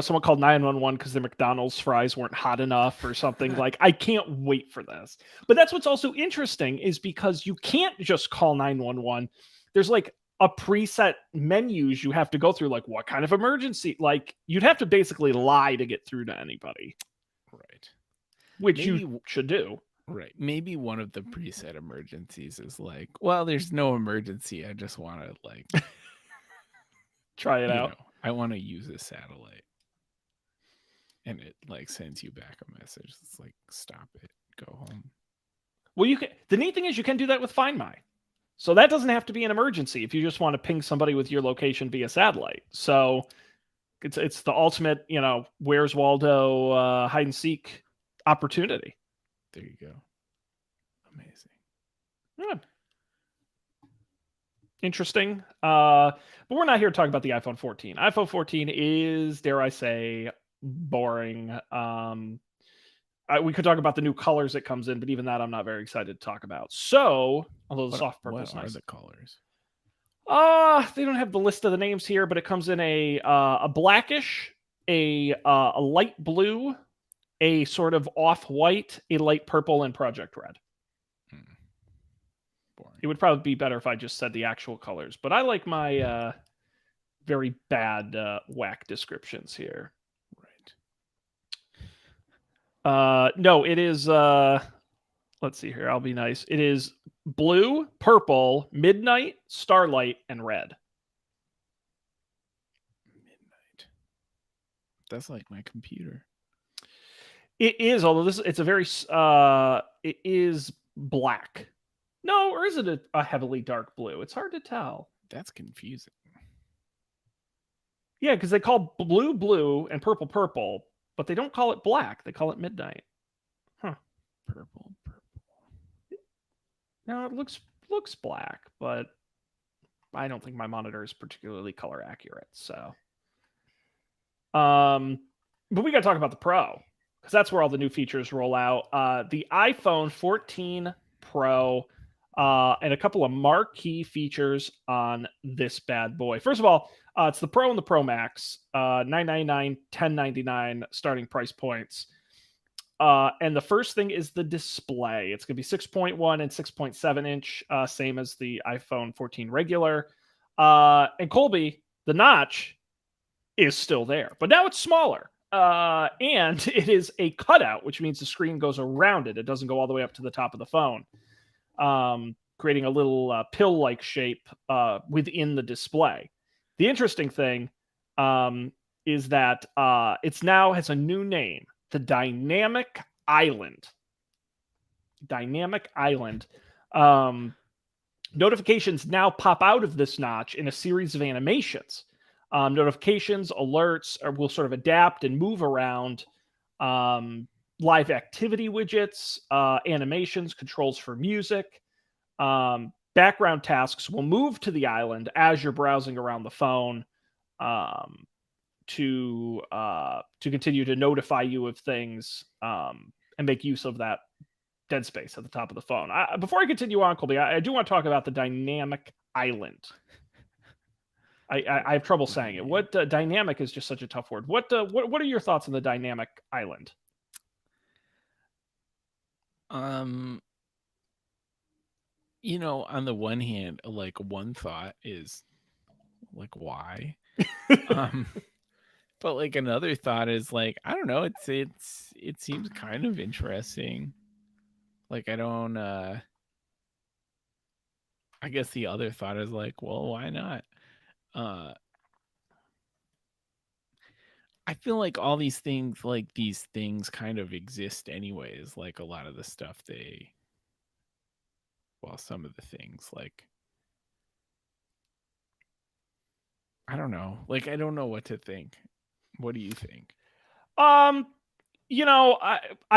someone called 911 because the McDonald's fries weren't hot enough or something. Like, I can't wait for this. But that's what's also interesting, is because you can't just call 911. There's like a preset menus you have to go through. Like, what kind of emergency? Like, you'd have to basically lie to get through to anybody. Right. Which you should do. Right. Maybe one of the preset emergencies is like, well, there's no emergency. I just want to like try it out. I want to use a satellite. And it like sends you back a message. It's like, stop it. Go home. Well, the neat thing is you can do that with Find My. So that doesn't have to be an emergency if you just want to ping somebody with your location via satellite. So it's the ultimate, Where's Waldo hide and seek opportunity. There you go. Amazing. Yeah. Interesting. But we're not here to talk about the iPhone 14. iPhone 14 is, dare I say, boring. We could talk about the new colors it comes in, but even that I'm not very excited to talk about. So, although the soft purple is nice. What are the colors? They don't have the list of the names here, but it comes in a blackish, a light blue, a sort of off-white, a light purple, and Project Red. Boring. It would probably be better if I just said the actual colors, but I like my very bad whack descriptions here. Right. No, it is, let's see here, I'll be nice. It is blue, purple, midnight, starlight, and red. Midnight. That's like my computer. It is, although it's a very, it is black. No, or is it a heavily dark blue? It's hard to tell. That's confusing. Yeah, because they call blue blue and purple purple, but they don't call it black. They call it midnight. Huh. Purple. No, it looks black, but I don't think my monitor is particularly color accurate. So, but we got to talk about the Pro, because that's where all the new features roll out. The iPhone 14 Pro. And a couple of marquee features on this bad boy. First of all, it's the Pro and the Pro Max, $999, $1099 starting price points. And the first thing is the display. It's going to be 6.1 and 6.7 inch, same as the iPhone 14 regular. And Colby, the notch is still there, but now it's smaller. And it is a cutout, which means the screen goes around it. It doesn't go all the way up to the top of the phone, creating a little pill-like shape within the display. The interesting thing is that it's now has a new name, the Dynamic Island. Dynamic Island. Notifications now pop out of this notch in a series of animations. Notifications, alerts will sort of adapt and move around live activity widgets, animations, controls for music. Background tasks will move to the island as you're browsing around the phone to continue to notify you of things and make use of that dead space at the top of the phone. Before I continue on, Colby, I do want to talk about the Dynamic Island. I have trouble saying it. What dynamic is just such a tough word. What are your thoughts on the Dynamic Island? On the one hand, like one thought is like why? But like another thought is like, I don't know, it seems kind of interesting. Like I don't I guess the other thought is like, well, why not? I feel like all these things kind of exist anyways. Like a lot of the stuff some of the things, like, I don't know. Like, I don't know what to think. What do you think? I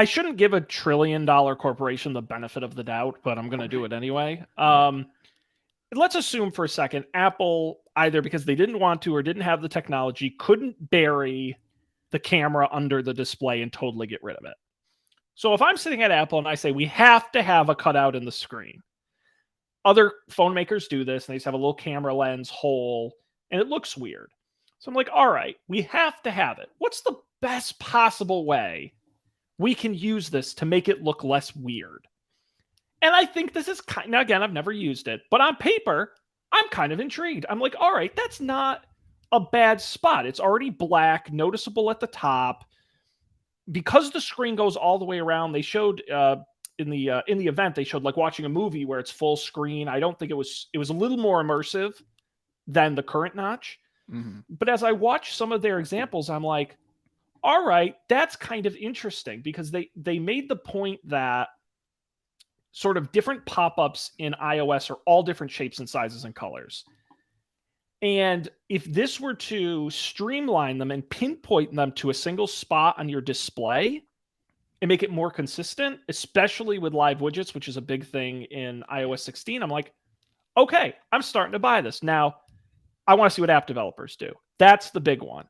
shouldn't give a $1 trillion corporation the benefit of the doubt, but I'm going to do it anyway. Let's assume for a second Apple, either because they didn't want to or didn't have the technology, couldn't bury the camera under the display and totally get rid of it. So if I'm sitting at Apple and I say we have to have a cutout in the screen, other phone makers do this and they just have a little camera lens hole and it looks weird. So I'm like, all right, we have to have it. What's the best possible way we can use this to make it look less weird? And I think this is now, again, I've never used it, but on paper, I'm kind of intrigued. I'm like, all right, that's not a bad spot. It's already black, noticeable at the top. Because the screen goes all the way around, they showed in the event, they showed like watching a movie where it's full screen. I don't think it was a little more immersive than the current notch. Mm-hmm. But as I watch some of their examples, I'm like, all right, that's kind of interesting because they made the point that sort of different pop-ups in iOS are all different shapes and sizes and colors. And if this were to streamline them and pinpoint them to a single spot on your display and make it more consistent, especially with live widgets, which is a big thing in iOS 16, I'm like, okay, I'm starting to buy this. Now, I want to see what app developers do. That's the big one,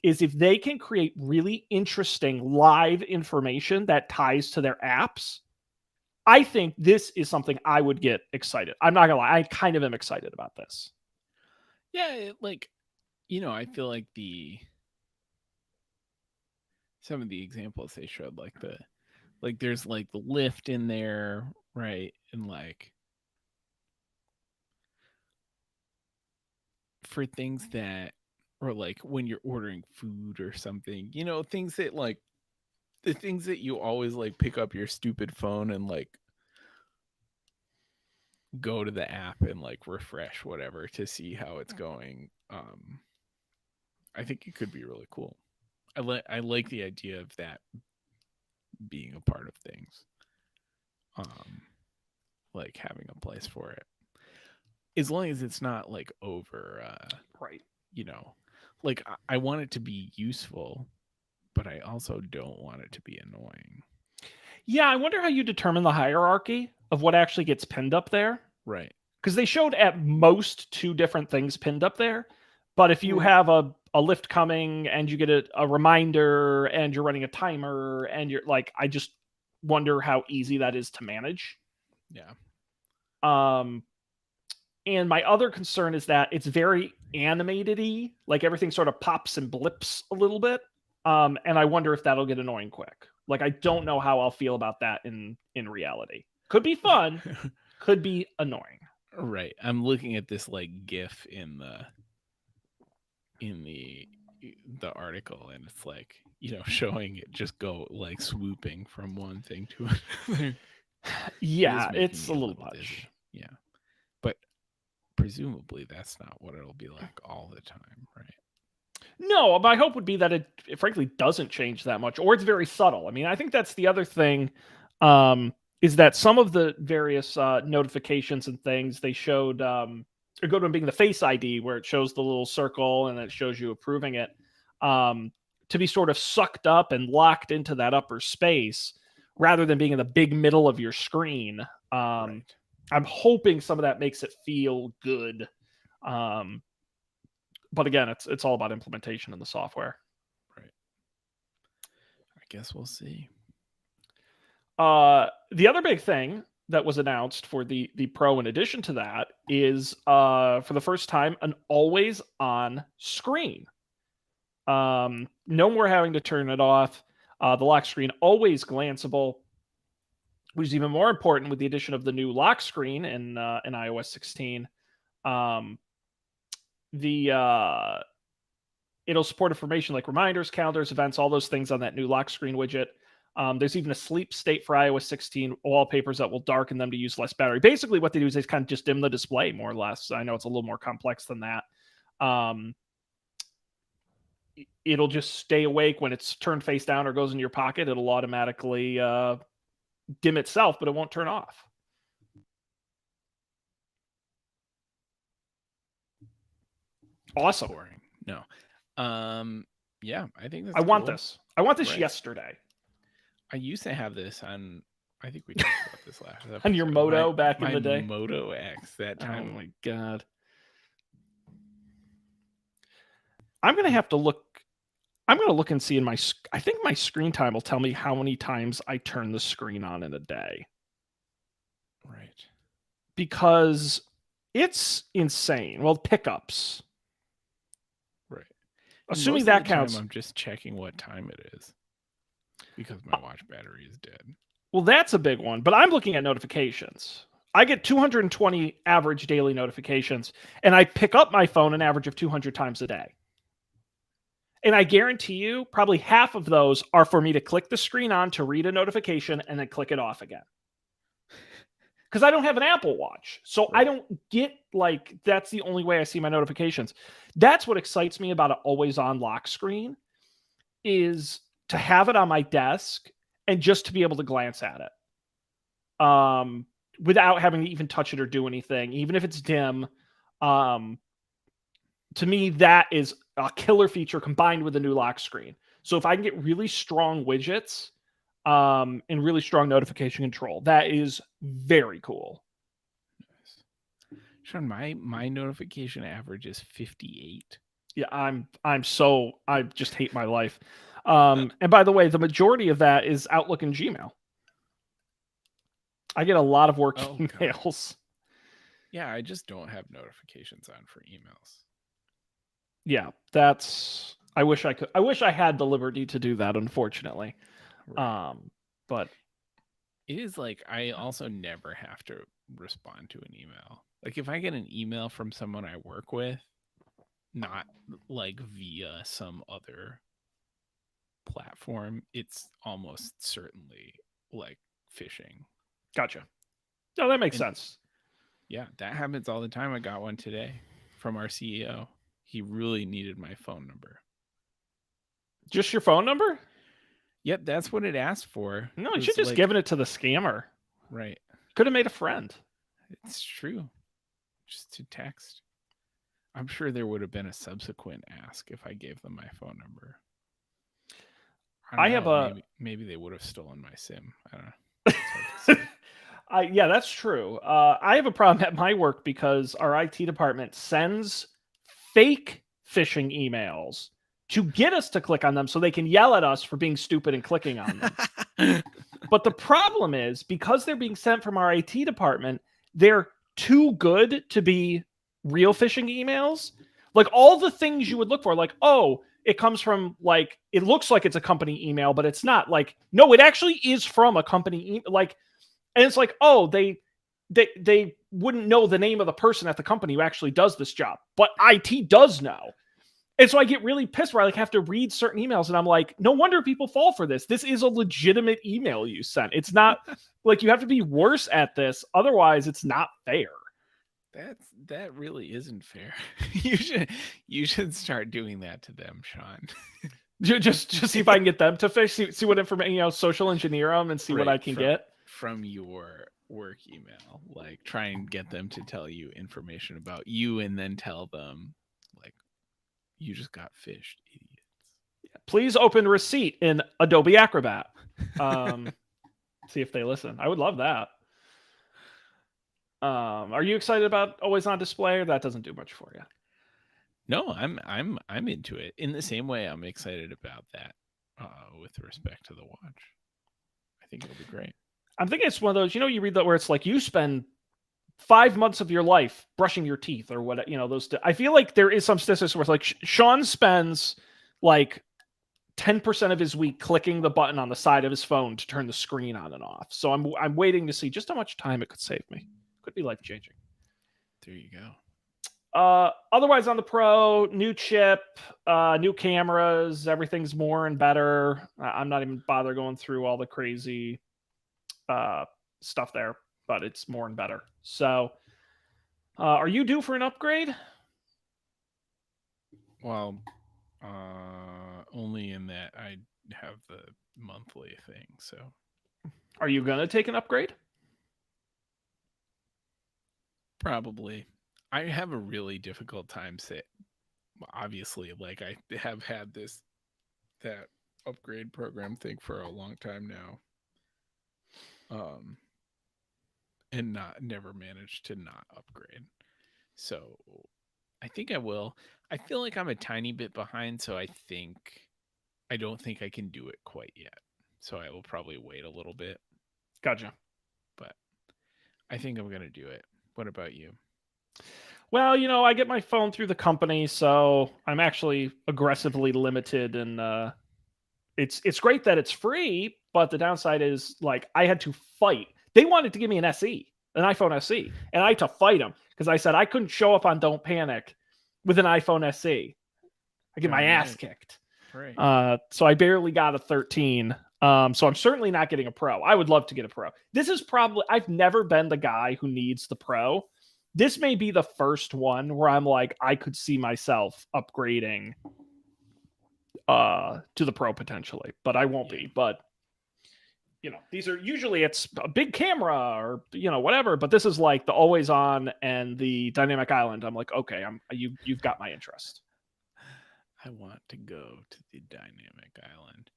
is if they can create really interesting live information that ties to their apps, I think this is something I would get excited. I'm not going to lie. I kind of am excited about this. Yeah, I feel like some of the examples they showed, there's like the lift in there, right? And like for things that, or like when you're ordering food or something, things that like the things that you always like pick up your stupid phone and like go to the app and like refresh whatever to see how it's going. I think it could be really cool. I like the idea of that being a part of things. Like having a place for it. As long as it's not like over right. Like I want it to be useful, but I also don't want it to be annoying. Yeah, I wonder how you determine the hierarchy of what actually gets pinned up there. Right. Because they showed at most 2 different things pinned up there. But if you have a lift coming and you get a reminder and you're running a timer and you're like, I just wonder how easy that is to manage. Yeah. And my other concern is that it's very animated-y, like everything sort of pops and blips a little bit. And I wonder if that'll get annoying quick. Like, I don't know how I'll feel about that in reality. Could be fun, could be annoying. Right. I'm looking at this like GIF in the article, and it's like, showing it just go like swooping from one thing to another. Yeah, it's a little much. Dizzy. Yeah. But presumably that's not what it'll be like all the time, right? No, my hope would be that it frankly doesn't change that much, or it's very subtle. I mean, I think that's the other thing, is that some of the various notifications and things they showed, a good one being the Face ID, where it shows the little circle and it shows you approving it, to be sort of sucked up and locked into that upper space rather than being in the big middle of your screen. Right. I'm hoping some of that makes it feel good. But again, it's all about implementation in the software. Right. I guess we'll see. The other big thing that was announced for the Pro, in addition to that, is for the first time an always on screen. No more having to turn it off. The lock screen always glanceable, which is even more important with the addition of the new lock screen in iOS 16. It'll support information like reminders, calendars, events, all those things on that new lock screen widget. There's even a sleep state for iOS 16 wallpapers that will darken them to use less battery. Basically, what they do is they kind of just dim the display, more or less. I know it's a little more complex than that. It'll just stay awake when it's turned face down or goes in your pocket. It'll automatically dim itself, but it won't turn off. Awesome. Boring. No. Yeah, I think that's I want this. I want this yesterday. I used to have this on, I think we talked about this last episode. On your Moto back in the day? Moto X that time. Oh my God. I'm going to have to look. I'm going to look and see in I think my screen time will tell me how many times I turn the screen on in a day. Right. Because it's insane. Well, pickups. Right. Assuming that counts. I'm just checking what time it is because my watch battery is dead. Well, that's a big one. But I'm looking at notifications. I get 220 average daily notifications, and I pick up my phone an average of 200 times a day. And I guarantee you, probably half of those are for me to click the screen on to read a notification and then click it off again. Because I don't have an Apple Watch. So right. I don't get, like, that's the only way I see my notifications. That's what excites me about an always-on lock screen, is to have it on my desk and just to be able to glance at it. Without having to even touch it or do anything, even if it's dim. To me, that is a killer feature combined with the new lock screen. So if I can get really strong widgets and really strong notification control, that is very cool. Nice. Sean, my notification average is 58. Yeah, I just hate my life. And by the way, the majority of that is Outlook and Gmail. I get a lot of work emails. God. Yeah, I just don't have notifications on for emails. Yeah, I wish I could. I wish I had the liberty to do that, unfortunately. Right. But it is like I also never have to respond to an email. Like if I get an email from someone I work with, not like via some other platform, it's almost certainly like phishing. Gotcha. No, that makes sense. Yeah, that happens all the time. I got one today from our CEO. He really needed my phone number. Just your phone number? Yep, that's what it asked for. No, you should just given it to the scammer. Right. Could have made a friend. It's true. Just to text. I'm sure there would have been a subsequent ask if I gave them my phone number. Maybe they would have stolen my SIM. I don't know. Yeah, that's true. I have a problem at my work because our IT department sends fake phishing emails to get us to click on them so they can yell at us for being stupid and clicking on them. But the problem is, because they're being sent from our IT department, they're too good to be real phishing emails. Like all the things you would look for, like, oh, it comes from like, it looks like it's a company email, but it's not. Like, no, it actually is from a company email. Like, and it's like, oh, they wouldn't know the name of the person at the company who actually does this job, but IT does know. And so I get really pissed where I like have to read certain emails and I'm like, no wonder people fall for this. This is a legitimate email you sent. It's not like you have to be worse at this. Otherwise, it's not fair. That really isn't fair. You should start doing that to them, Sean. Just see if I can get them to fix. See what information, social engineer them and see what I can get from your work email. Like, try and get them to tell you information about you, and then tell them like, you just got phished, idiots. Yeah, please open receipt in Adobe Acrobat. See if they listen. I would love that. Are you excited about Always On Display, or that doesn't do much for you? No, I'm into it. In the same way, I'm excited about that with respect to the watch. I think it'll be great. I'm thinking it's one of those, you read that where it's like you spend 5 months of your life brushing your teeth or what, those. I feel like there is some statistics where it's like Sean spends like 10% of his week clicking the button on the side of his phone to turn the screen on and off. So I'm waiting to see just how much time it could save me. Could be life changing. There you go. Otherwise on the Pro, new chip, new cameras, everything's more and better. I'm not even bother going through all the crazy stuff there, but it's more and better. So are you due for an upgrade? Well, only in that I have the monthly thing. So are you gonna take an upgrade? Probably. I have a really difficult time obviously, like, I have had that upgrade program thing for a long time now. And never managed to not upgrade. So I think I will. I feel like I'm a tiny bit behind, so I don't think I can do it quite yet. So I will probably wait a little bit. Gotcha. But I think I'm going to do it. What about you? Well, I get my phone through the company, so I'm actually aggressively limited, and it's great that it's free, but the downside is like I had to fight. They wanted to give me an SE, an iPhone SE, and I had to fight them because I said I couldn't show up on Don't Panic with an iPhone SE. I get my ass kicked. Right. So I barely got a 13. So I'm certainly not getting a Pro. I would love to get a Pro. This is probably, I've never been the guy who needs the Pro. This may be the first one where I'm like, I could see myself upgrading to the Pro potentially, but I won't be. But these are usually, it's a big camera or whatever, but this is like the Always On and the Dynamic Island. I'm like, okay, you've got my interest. I want to go to the Dynamic Island.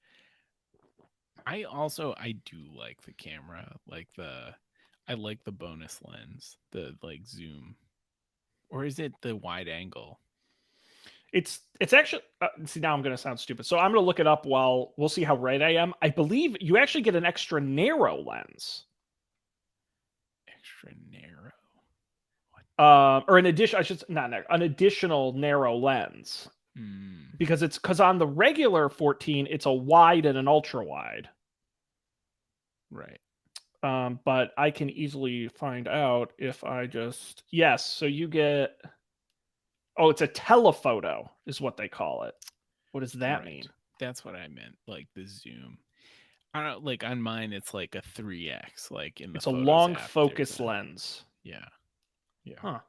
I do like the camera, I like the bonus lens, the like zoom, or is it the wide angle? It's actually, see, now I'm going to sound stupid. So I'm going to look it up while we'll see how right I am. I believe you actually get an extra narrow lens. Extra narrow? Or an addition, an additional narrow lens. Because on the regular 14, it's a wide and an ultra wide. Right. But I can easily find out if I just, yes. So you get, it's a telephoto is what they call it. What does that mean? That's what I meant. Like the zoom. I don't know, like on mine, it's like a 3x, like in the it's a long focus lens. Yeah. Huh.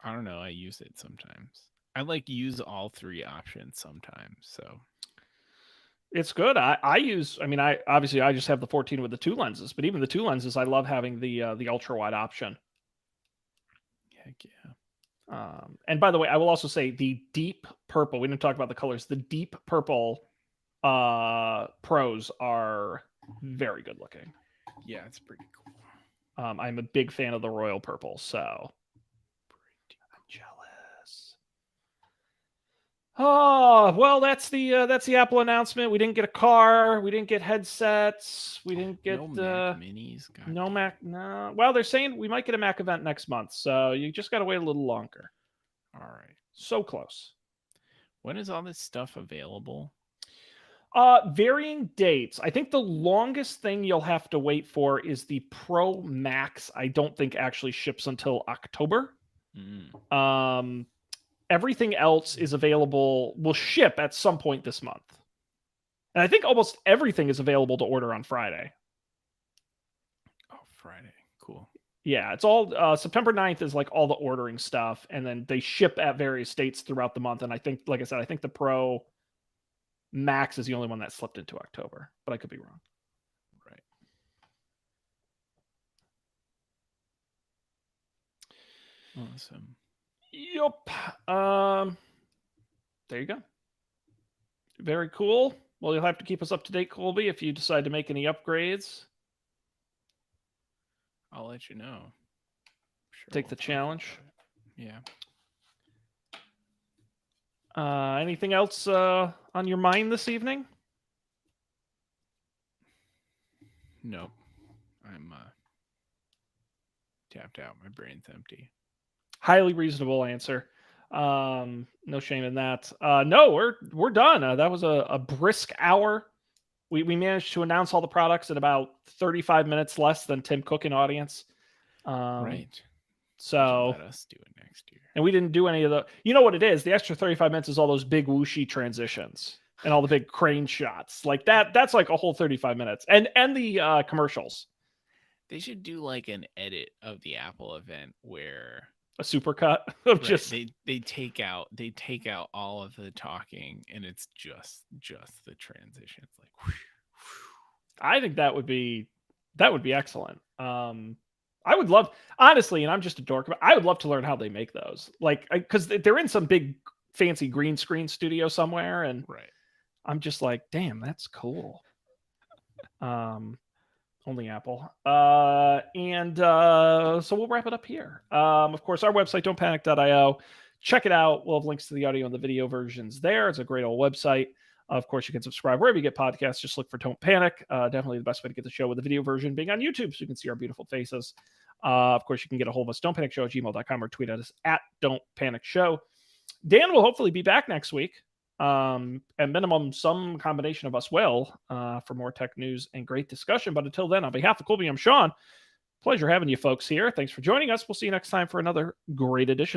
I don't know. I use it sometimes. I use all three options sometimes. So it's good. I obviously I just have the 14 with the 2 lenses, but even the 2 lenses, I love having the ultra wide option. Heck yeah. And by the way, I will also say the deep purple, we didn't talk about the colors. The deep purple Pros are very good looking. Yeah, it's pretty cool. I'm a big fan of the royal purple, so I'm jealous. Oh, well, that's the Apple announcement. We didn't get a car. We didn't get headsets. We didn't get no Mac Minis. No Mac. No. Well, they're saying we might get a Mac event next month, so you just got to wait a little longer. All right. So close. When is all this stuff available? Varying dates. I think the longest thing you'll have to wait for is the Pro Max. I don't think actually ships until October. Everything else is available, will ship at some point this month. And I think almost everything is available to order on Friday. Oh, Friday. Cool. Yeah, it's all September 9th is like all the ordering stuff, and then they ship at various dates throughout the month. And I think, like I said, I think the Pro Max is the only one that slipped into October, but I could be wrong. Right. Awesome. Yup. There you go. Very cool. Well, you'll have to keep us up to date, Colby, if you decide to make any upgrades. I'll let you know. Sure, take the challenge. Yeah. Anything else on your mind this evening? No. I'm tapped out. My brain's empty. Highly reasonable answer. No shame in that. No, we're done. That was a brisk hour. We managed to announce all the products in about 35 minutes less than Tim Cook in audience. Right. So let us do it next year. And we didn't do any of the. You know what it is? The extra 35 minutes is all those big whooshy transitions and all the big crane shots. Like that. That's like a whole 35 minutes. And the commercials. They should do like an edit of the Apple event where a supercut of right, just they take out all of the talking and it's just the transitions. Like whoosh, whoosh. I think that would be excellent. I would love, honestly, and I'm just a dork, but I would love to learn how they make those. Like, because they're in some big fancy green screen studio somewhere, and right. I'm just like, damn, that's cool. Only Apple. So we'll wrap it up here. Of course, our website, don'tpanic.io. Check it out. We'll have links to the audio and the video versions there. It's a great old website. Of course, you can subscribe wherever you get podcasts. Just look for Don't Panic. Definitely the best way to get the show with the video version being on YouTube so you can see our beautiful faces. Of course, you can get a hold of us, don'tpanicshow@gmail.com, or tweet at us at Don't Panic Show. Dan will hopefully be back next week. At minimum, some combination of us will for more tech news and great discussion. But until then, on behalf of Colby, I'm Sean. Pleasure having you folks here. Thanks for joining us. We'll see you next time for another great edition